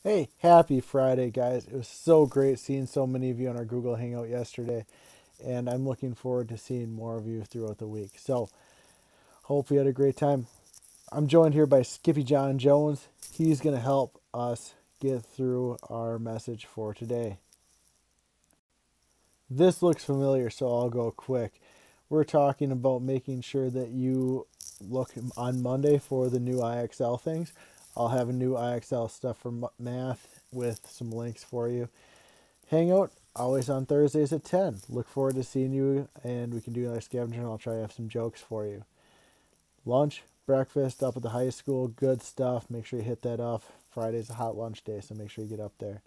Hey, happy Friday, guys. It was so great seeing so many of you on our Google Hangout yesterday, and I'm looking forward to seeing more of you throughout the week. So, hope you had a great time. I'm joined here by Skippy John Jones. He's going to help us get through our message for today. This looks familiar, so I'll go quick. We're talking about making sure that you look on Monday for the new IXL things. I'll have a new IXL stuff for math with some links for you. Hangout, always on Thursdays at 10. Look forward to seeing you, and we can do another scavenger, and I'll try to have some jokes for you. Lunch, breakfast up at the high school, good stuff. Make sure you hit that off. Friday's a hot lunch day, so make sure you get up there.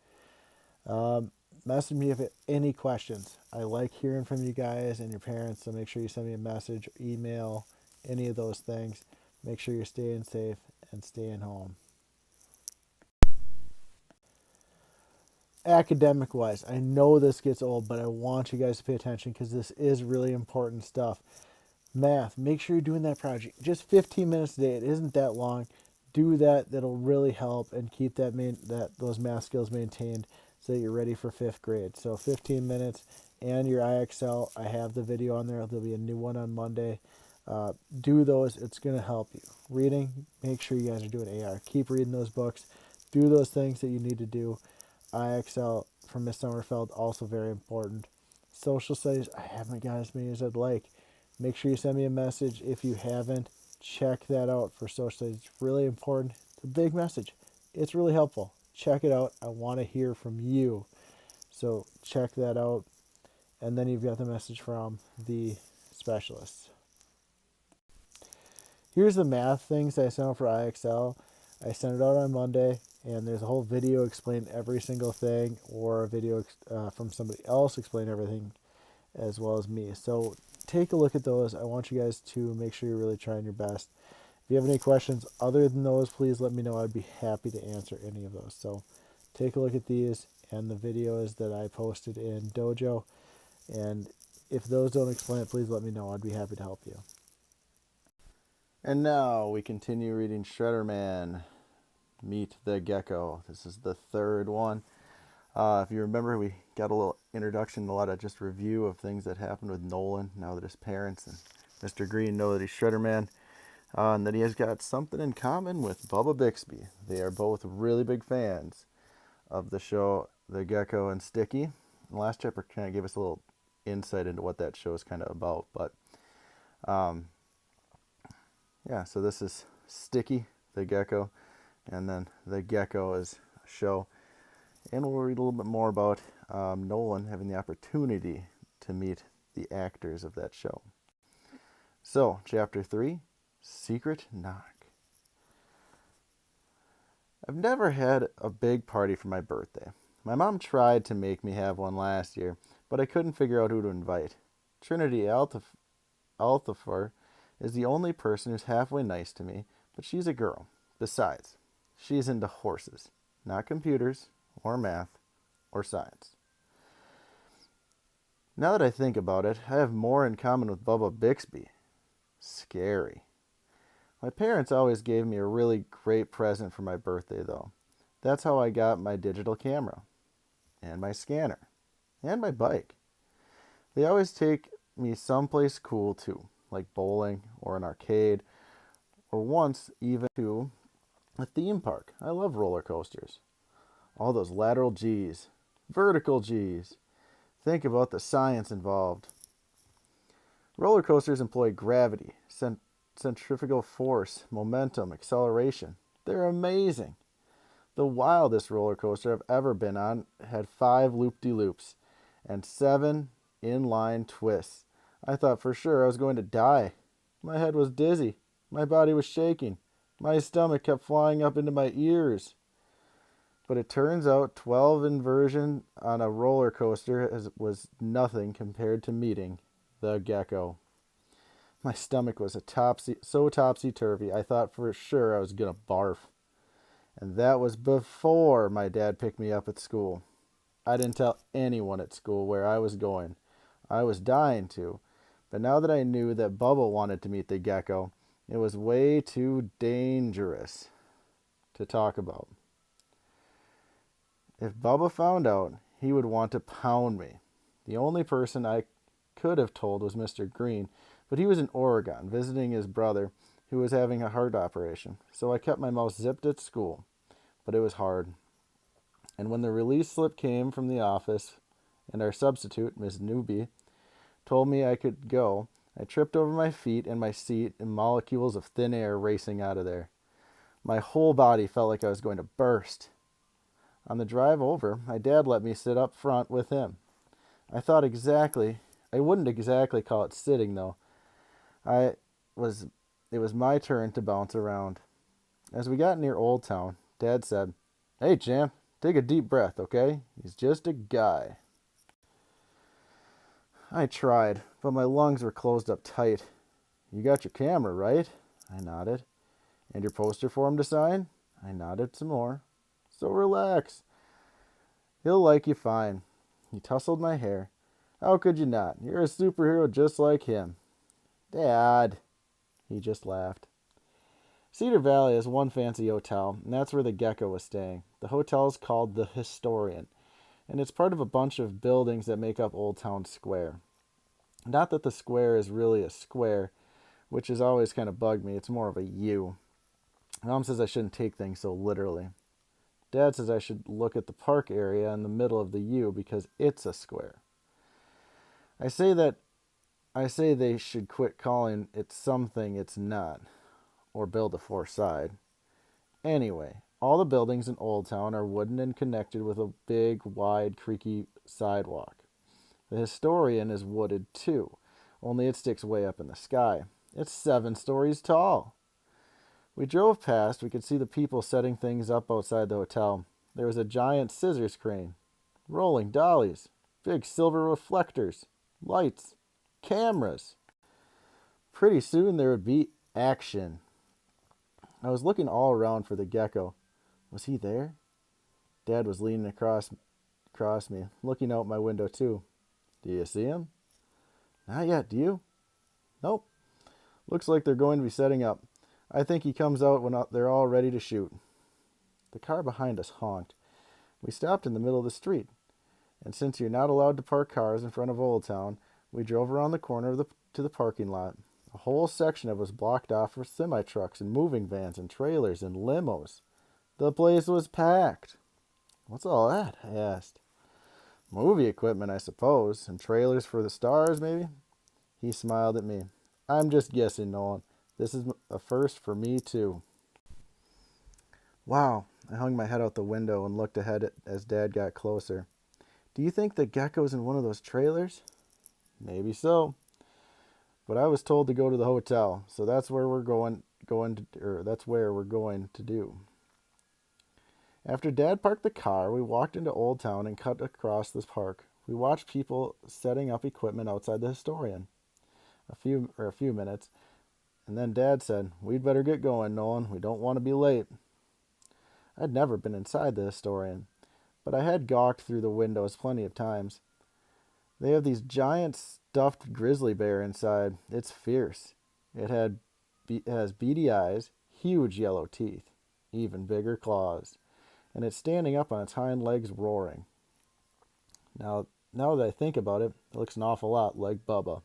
Um, Message me if you have any questions. I like hearing from you guys and your parents, so make sure you send me a message, email, any of those things. Make sure you're staying safe and staying home. Academic wise, I know this gets old, but I want you guys to pay attention because this is really important stuff. Math, make sure you're doing that project. Just 15 minutes a day. It isn't that long. Do that. That'll really help and keep those math skills maintained so that you're ready for fifth grade. So 15 minutes and your IXL. I have the video on there. There'll be a new one on Monday. Do those. It's going to help you. Reading, make sure you guys are doing AR. Keep reading those books. Do those things that you need to do. IXL from Miss Sommerfeld, also very important. Social studies, I haven't got as many as I'd like. Make sure you send me a message if you haven't. Check that out for social studies. It's really important. It's a big message. It's really helpful. Check it out. I want to hear from you. So check that out. And then you've got the message from the specialists. Here's the math things I sent out for IXL. I sent it out on Monday, and there's a whole video explaining every single thing, or a video from somebody else explaining everything, as well as me. So take a look at those. I want you guys to make sure you're really trying your best. If you have any questions other than those, please let me know. I'd be happy to answer any of those. So take a look at these and the videos that I posted in Dojo. And if those don't explain it, please let me know. I'd be happy to help you. And now we continue reading Shredderman, Meet the Gecko. This is the third one. If you remember, we got a little introduction, a lot of just review of things that happened with Nolan, now that his parents and Mr. Green know that he's Shredderman, and that he has got something in common with Bubba Bixby. They are both really big fans of the show The Gecko and Sticky. The last chapter kind of gave us a little insight into what that show is kind of about, but yeah, so this is Sticky, the Gecko, and then The Gecko is a show. And we'll read a little bit more about Nolan having the opportunity to meet the actors of that show. So, Chapter 3, Secret Knock. I've never had a big party for my birthday. My mom tried to make me have one last year, but I couldn't figure out who to invite. Trinity Althafer is the only person who's halfway nice to me, but she's a girl. Besides, she's into horses, not computers, or math, or science. Now that I think about it, I have more in common with Bubba Bixby. Scary. My parents always gave me a really great present for my birthday, though. That's how I got my digital camera, and my scanner, and my bike. They always take me someplace cool, too, like bowling, or an arcade, or once even to a theme park. I love roller coasters. All those lateral G's, vertical G's. Think about the science involved. Roller coasters employ gravity, centrifugal force, momentum, acceleration. They're amazing. The wildest roller coaster I've ever been on had 5 loop-de-loops and 7 inline twists. I thought for sure I was going to die. My head was dizzy. My body was shaking. My stomach kept flying up into my ears. But it turns out 12 inversion on a roller coaster was nothing compared to meeting the Gecko. My stomach was so topsy-turvy, I thought for sure I was going to barf. And that was before my dad picked me up at school. I didn't tell anyone at school where I was going. I was dying to. But now that I knew that Bubba wanted to meet the Gecko, it was way too dangerous to talk about. If Bubba found out, he would want to pound me. The only person I could have told was Mr. Green, but he was in Oregon visiting his brother who was having a heart operation, so I kept my mouth zipped at school. But it was hard. And when the release slip came from the office and our substitute, Miss Newby, told me I could go, I tripped over my feet and my seat and molecules of thin air racing out of there. My whole body felt like I was going to burst. On the drive over, my dad let me sit up front with him. I wouldn't exactly call it sitting though. I was It was my turn to bounce around. As we got near Old Town, Dad said, "Hey champ, take a deep breath, okay? He's just a guy." I tried, but my lungs were closed up tight. "You got your camera, right?" I nodded. "And your poster for him to sign?" I nodded some more. "So relax. He'll like you fine." He tousled my hair. "How could you not? You're a superhero just like him." "Dad." He just laughed. Cedar Valley is one fancy hotel, and that's where the gecko was staying. The hotel is called the Historian, and it's part of a bunch of buildings that make up Old Town Square. Not that the square is really a square, which has always kind of bugged me. It's more of a U. Mom says I shouldn't take things so literally. Dad says I should look at the park area in the middle of the U because it's a square. I say they should quit calling it something it's not, or build a fourth side. Anyway, all the buildings in Old Town are wooden and connected with a big, wide, creaky sidewalk. The Historian is wooded too, only it sticks way up in the sky. It's 7 stories tall. We drove past, we could see the people setting things up outside the hotel. There was a giant scissors crane, rolling dollies, big silver reflectors, lights, cameras. Pretty soon there would be action. I was looking all around for the gecko. Was he there? Dad was leaning across me, looking out my window too. "Do you see him?" "Not yet, do you?" "Nope. Looks like they're going to be setting up. I think he comes out when they're all ready to shoot." The car behind us honked. We stopped in the middle of the street, and since you're not allowed to park cars in front of Old Town, we drove around the corner to the parking lot. A whole section of it was blocked off for semi-trucks and moving vans and trailers and limos. The place was packed. "What's all that?" I asked. "Movie equipment, I suppose, and trailers for the stars, maybe?" He smiled at me. "I'm just guessing, Nolan. This is a first for me, too." Wow. I hung my head out the window and looked ahead as Dad got closer. "Do you think the gecko's in one of those trailers?" "Maybe so. But I was told to go to the hotel, so that's where we're going to do." After Dad parked the car, we walked into Old Town and cut across this park. We watched people setting up equipment outside the Historian. A few minutes, and then Dad said, "We'd better get going, Nolan. We don't want to be late." I'd never been inside the Historian, but I had gawked through the windows plenty of times. They have these giant stuffed grizzly bear inside. It's fierce. It has beady eyes, huge yellow teeth, even bigger claws, and it's standing up on its hind legs roaring. Now that I think about it, it looks an awful lot like Bubba.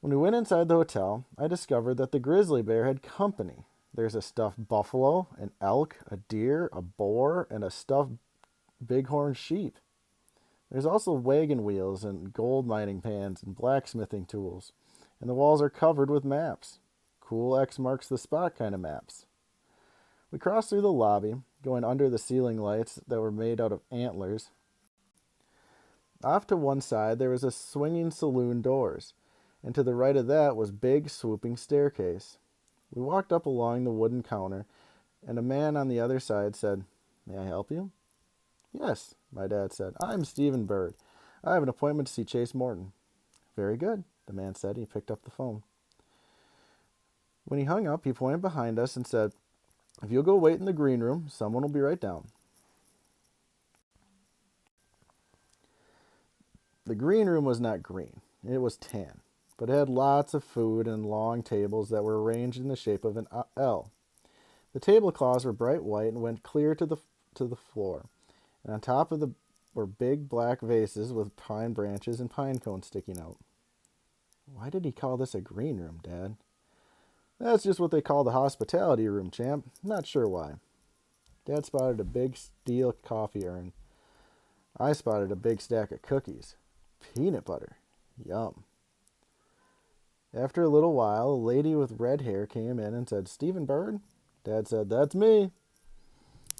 When we went inside the hotel, I discovered that the grizzly bear had company. There's a stuffed buffalo, an elk, a deer, a boar, and a stuffed bighorn sheep. There's also wagon wheels and gold mining pans and blacksmithing tools, and the walls are covered with maps. Cool X marks the spot kind of maps. We crossed through the lobby, going under the ceiling lights that were made out of antlers. Off to one side there was a swinging saloon doors, and to the right of that was big swooping staircase. We walked up along the wooden counter, and a man on the other side said, "May I help you?" "Yes," my dad said. "I'm Stephen Bird. I have an appointment to see Chase Morton." "Very good," the man said. He picked up the phone. When he hung up, he pointed behind us and said, "If you'll go wait in the green room, someone will be right down." The green room was not green. It was tan, but it had lots of food and long tables that were arranged in the shape of an L. The tablecloths were bright white and went clear to the to the floor, and on top of them were big black vases with pine branches and pine cones sticking out. Why did he call this a green room, Dad? That's just what they call the hospitality room, champ. Not sure why. Dad spotted a big steel coffee urn. I spotted a big stack of cookies. Peanut butter. Yum. After a little while, a lady with red hair came in and said, "Stephen Bird?" Dad said, "That's me."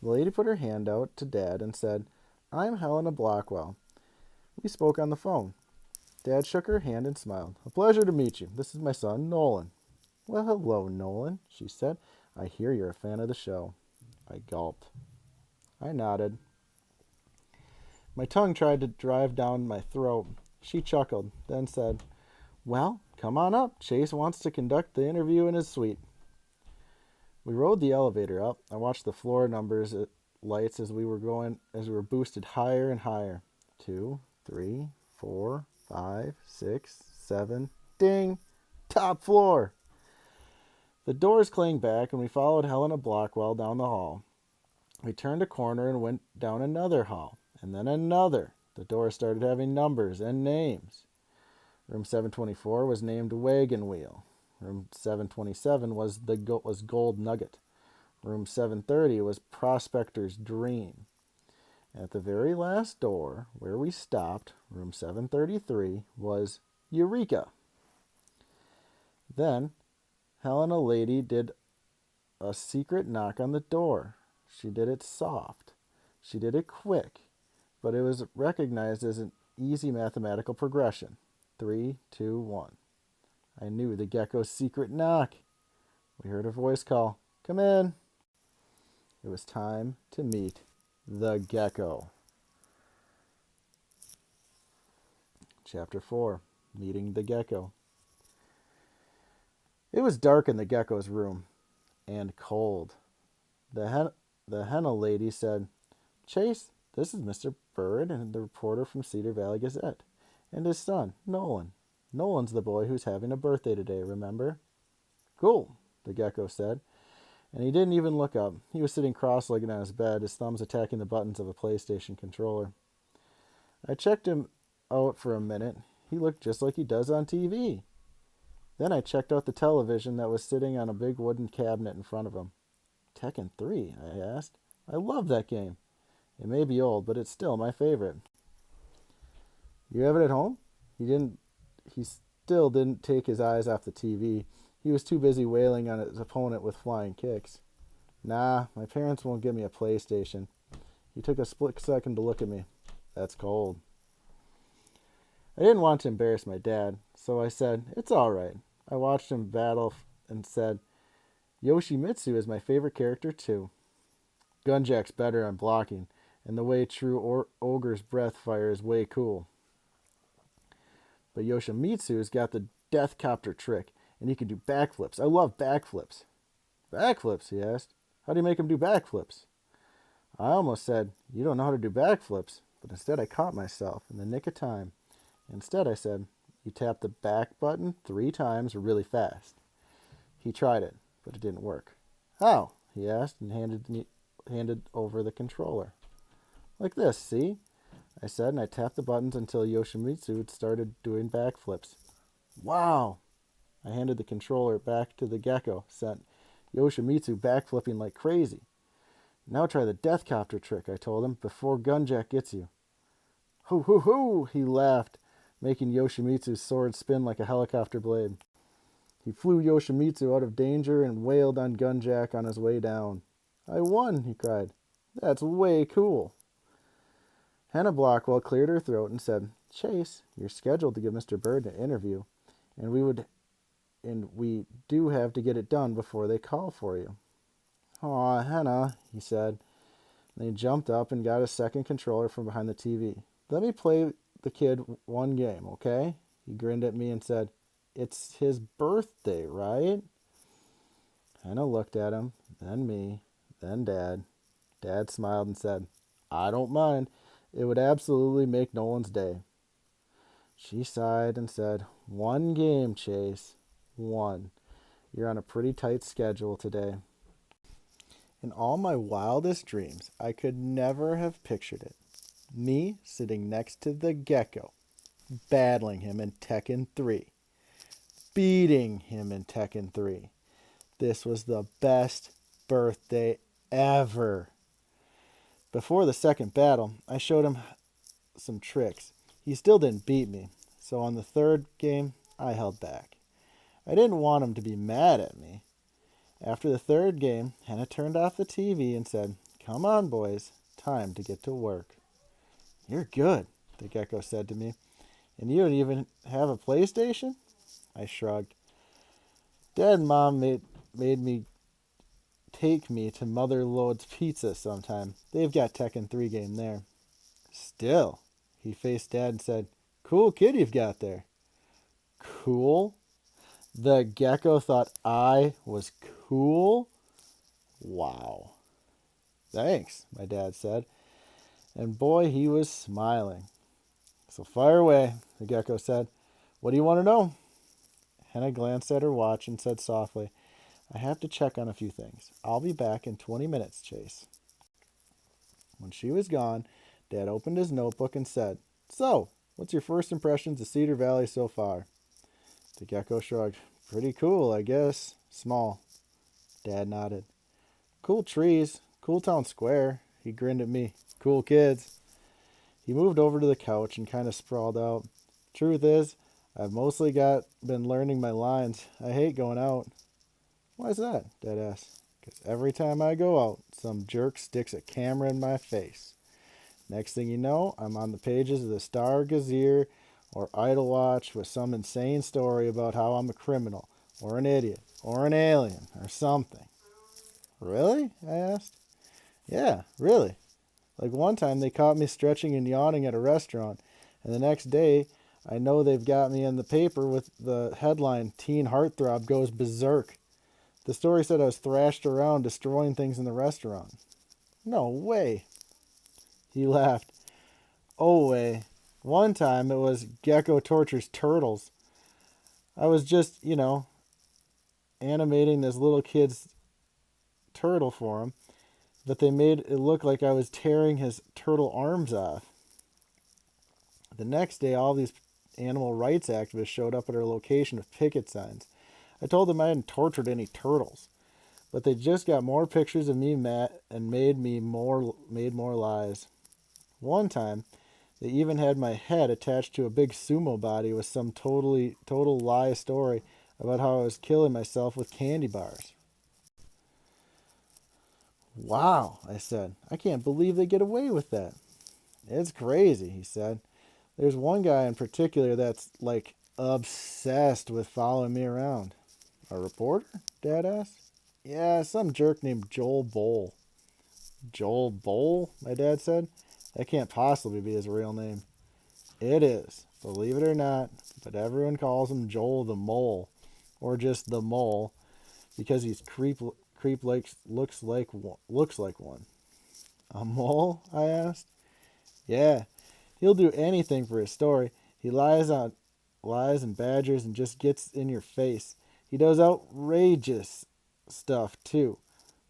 The lady put her hand out to Dad and said, "I'm Helena Blockwell. We spoke on the phone." Dad shook her hand and smiled. "A pleasure to meet you. This is my son, Nolan." "Well, hello, Nolan," she said. "I hear you're a fan of the show." I gulped. I nodded. My tongue tried to drive down my throat. She chuckled, then said, "Well, come on up. Chase wants to conduct the interview in his suite." We rode the elevator up. I watched the floor numbers lights as we were boosted higher and higher. 2, 3, 4, 5, 6, 7. Ding! Top floor! The doors clanged back, and we followed Helena Blockwell down the hall. We turned a corner and went down another hall, and then another. The doors started having numbers and names. Room 724 was named Wagon Wheel. Room 727 was Gold Nugget. Room 730 was Prospector's Dream. At the very last door, where we stopped, room 733, was Eureka. Then Helena Lady did a secret knock on the door. She did it soft. She did it quick, but it was recognized as an easy mathematical progression. 3, 2, 1. I knew the gecko's secret knock. We heard a voice call, "Come in." It was time to meet the gecko. Chapter 4. Meeting the Gecko. It was dark in the gecko's room, and cold. The henna lady said, "Chase, this is Mr. Bird and the reporter from Cedar Valley Gazette, and his son, Nolan. Nolan's the boy who's having a birthday today, remember?" "Cool," the gecko said, and he didn't even look up. He was sitting cross-legged on his bed, his thumbs attacking the buttons of a PlayStation controller. I checked him out for a minute. He looked just like he does on TV. Then I checked out the television that was sitting on a big wooden cabinet in front of him. "Tekken 3, I asked. "I love that game. It may be old, but it's still my favorite." "You have it at home?" He still didn't take his eyes off the TV. He was too busy wailing on his opponent with flying kicks. "Nah, my parents won't give me a PlayStation." He took a split second to look at me. "That's cold." I didn't want to embarrass my dad, so I said, "It's all right." I watched him battle and said, "Yoshimitsu is my favorite character too. Gunjack's better on blocking, and the way true ogre's breath fire is way cool. But Yoshimitsu's got the death copter trick, and he can do backflips. I love backflips." "Backflips?" he asked. "How do you make him do backflips?" I almost said, "You don't know how to do backflips," but instead I caught myself in the nick of time. Instead I said, "You tap the back button 3 times really fast." He tried it, but it didn't work. "How?" he asked and handed over the controller. "Like this, see?" I said, and I tapped the buttons until Yoshimitsu started doing backflips. "Wow!" I handed the controller back to the gecko, sent Yoshimitsu backflipping like crazy. "Now try the death copter trick," I told him, "before Gunjack gets you." "Hoo hoo hoo!" he laughed, making Yoshimitsu's sword spin like a helicopter blade. He flew Yoshimitsu out of danger and wailed on Gunjack on his way down. "I won!" he cried. "That's way cool." Hannah Blockwell cleared her throat and said, "Chase, you're scheduled to give Mr. Bird an interview, and we do have to get it done before they call for you." "Aw, Hannah," he said. And he jumped up and got a second controller from behind the TV. "Let me play the kid one game, okay?" He grinned at me and said, "It's his birthday, right?" Hannah looked at him, then me, then Dad. Dad smiled and said, "I don't mind. It would absolutely make Nolan's day." She sighed and said, "One game, Chase. One. You're on a pretty tight schedule today." In all my wildest dreams, I could never have pictured it. Me sitting next to the gecko, battling him in Tekken 3, beating him in Tekken 3. This was the best birthday ever. Before the second battle, I showed him some tricks. He still didn't beat me, so on the third game, I held back. I didn't want him to be mad at me. After the third game, Hannah turned off the TV and said, "Come on, boys, time to get to work." "You're good," the gecko said to me. "And you don't even have a PlayStation?" I shrugged. Dad and Mom made me take me to Mother Lode's Pizza sometime. They've got Tekken 3 game there. Still, he faced Dad and said, "Cool kid you've got there." Cool? The gecko thought I was cool? Wow. "Thanks," my dad said. And boy, he was smiling. "So fire away," the gecko said. "What do you want to know?" Hannah glanced at her watch and said softly, "I have to check on a few things. I'll be back in 20 minutes, Chase." When she was gone, Dad opened his notebook and said, "So, what's your first impressions of Cedar Valley so far?" The gecko shrugged. "Pretty cool, I guess. Small." Dad nodded. "Cool trees. Cool town square." He grinned at me. "Cool kids." He moved over to the couch and kind of sprawled out. "Truth is, I've mostly been learning my lines. I hate going out." "Why's that?" Dad asked. "'Cause every time I go out, some jerk sticks a camera in my face. Next thing you know, I'm on the pages of the Star Gazette or Idlewatch with some insane story about how I'm a criminal, or an idiot, or an alien, or something." "Really?" I asked. "Yeah, really. Like one time they caught me stretching and yawning at a restaurant, and the next day I know they've got me in the paper with the headline, 'Teen Heartthrob Goes Berserk.' The story said I was thrashed around destroying things in the restaurant." "No way." He laughed. "Oh, way. One time it was Gecko Tortures Turtles. I was just, animating this little kid's turtle for him, but they made it look like I was tearing his turtle arms off. The next day, all these animal rights activists showed up at our location with picket signs. I told them I hadn't tortured any turtles, but they just got more pictures of me and made more lies. One time, they even had my head attached to a big sumo body with some total lie story about how I was killing myself with candy bars." "Wow," I said. "I can't believe they get away with that." "It's crazy," he said. "There's one guy in particular that's like obsessed with following me around." "A reporter?" Dad asked. "Yeah, some jerk named Joel Bowl." "Joel Bowl?" my dad said. "That can't possibly be his real name." "It is, believe it or not, but everyone calls him Joel the Mole, or just the Mole, because he's creep looks like one." "A mole?" I asked. "Yeah, he'll do anything for his story. He lies and badgers and just gets in your face. He does outrageous stuff too,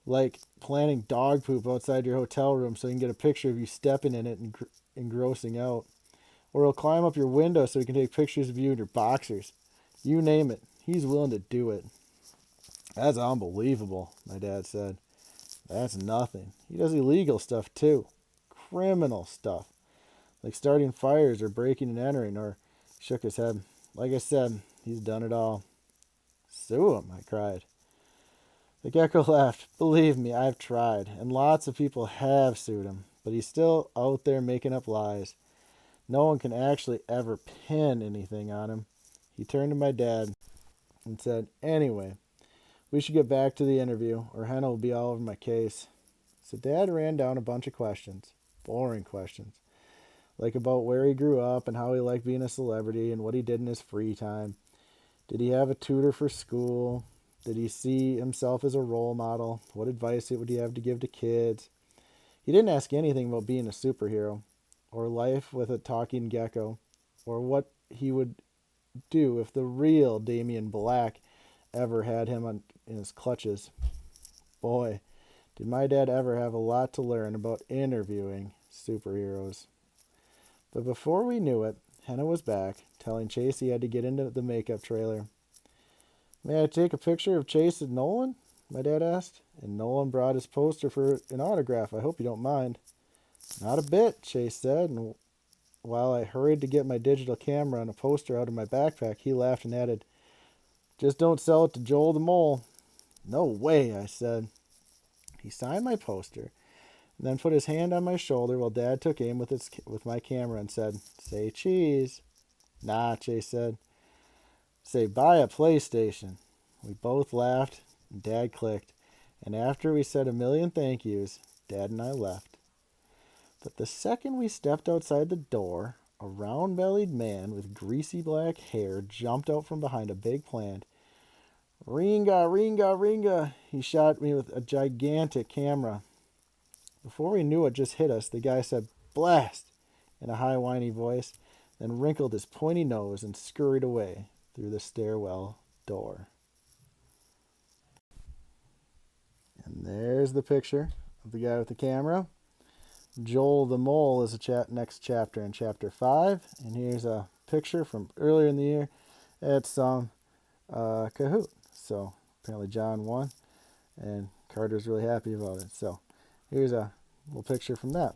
like planting dog poop outside your hotel room so he can get a picture of you stepping in it and grossing out. Or he'll climb up your window so he can take pictures of you in your boxers. You name it, he's willing to do it." "That's unbelievable," my dad said. "That's nothing. He does illegal stuff too. Criminal stuff. Like starting fires or breaking and entering," or he shook his head. "Like I said, he's done it all." "Sue him," I cried. The gecko laughed. "Believe me, I've tried, and lots of people have sued him, but he's still out there making up lies. No one can actually ever pin anything on him." He turned to my dad and said, "Anyway, we should get back to the interview, or Hannah will be all over my case." So Dad ran down a bunch of questions. Boring questions. Like about where he grew up and how he liked being a celebrity and what he did in his free time. Did he have a tutor for school? Did he see himself as a role model? What advice would he have to give to kids? He didn't ask anything about being a superhero, or life with a talking gecko, or what he would do if the real Damien Black ever had him in his clutches. Boy, Did my dad ever have a lot to learn about interviewing superheroes? But before we knew it, Henna was back, telling Chase he had to get into the makeup trailer. May I take a picture of Chase and Nolan? My dad asked, and Nolan brought his poster for an autograph. I hope you don't mind. Not a bit, Chase said, and while I hurried to get my digital camera and a poster out of my backpack, he laughed and added, just don't sell it to Joel the Mole. No way, I said. He signed my poster and then put his hand on my shoulder while Dad took aim with my camera and said, say cheese. Nah, Chase said. Say buy a PlayStation. We both laughed and Dad clicked, and after we said a million thank yous, Dad and I left. But the second we stepped outside the door, a round-bellied man with greasy black hair jumped out from behind a big plant. Ringa, ringa, ringa, he shot me with a gigantic camera. Before we knew it just hit us, the guy said, blast, in a high whiny voice, then wrinkled his pointy nose and scurried away through the stairwell door. And there's the picture of the guy with the camera. Joel the Mole is a next chapter in Chapter 5. And here's a picture from earlier in the year at some Kahoot. So apparently John won, and Carter's really happy about it. So here's a little picture from that.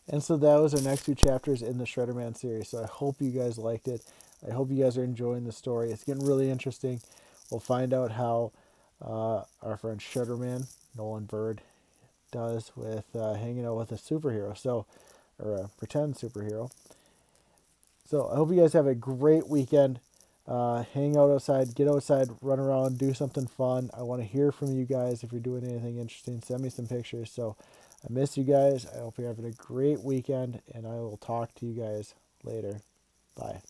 And so that was our next two chapters in the Shredderman series. So I hope you guys liked it. I hope you guys are enjoying the story. It's getting really interesting. We'll find out how our friend Shredderman, Nolan Bird, does with hanging out with a superhero, or a pretend superhero. So I hope you guys have a great weekend. Hang out outside, get outside, run around, do something fun. I want to hear from you guys. If you're doing anything interesting, send me some pictures. So I miss you guys. I hope you're having a great weekend, and I will talk to you guys later. Bye.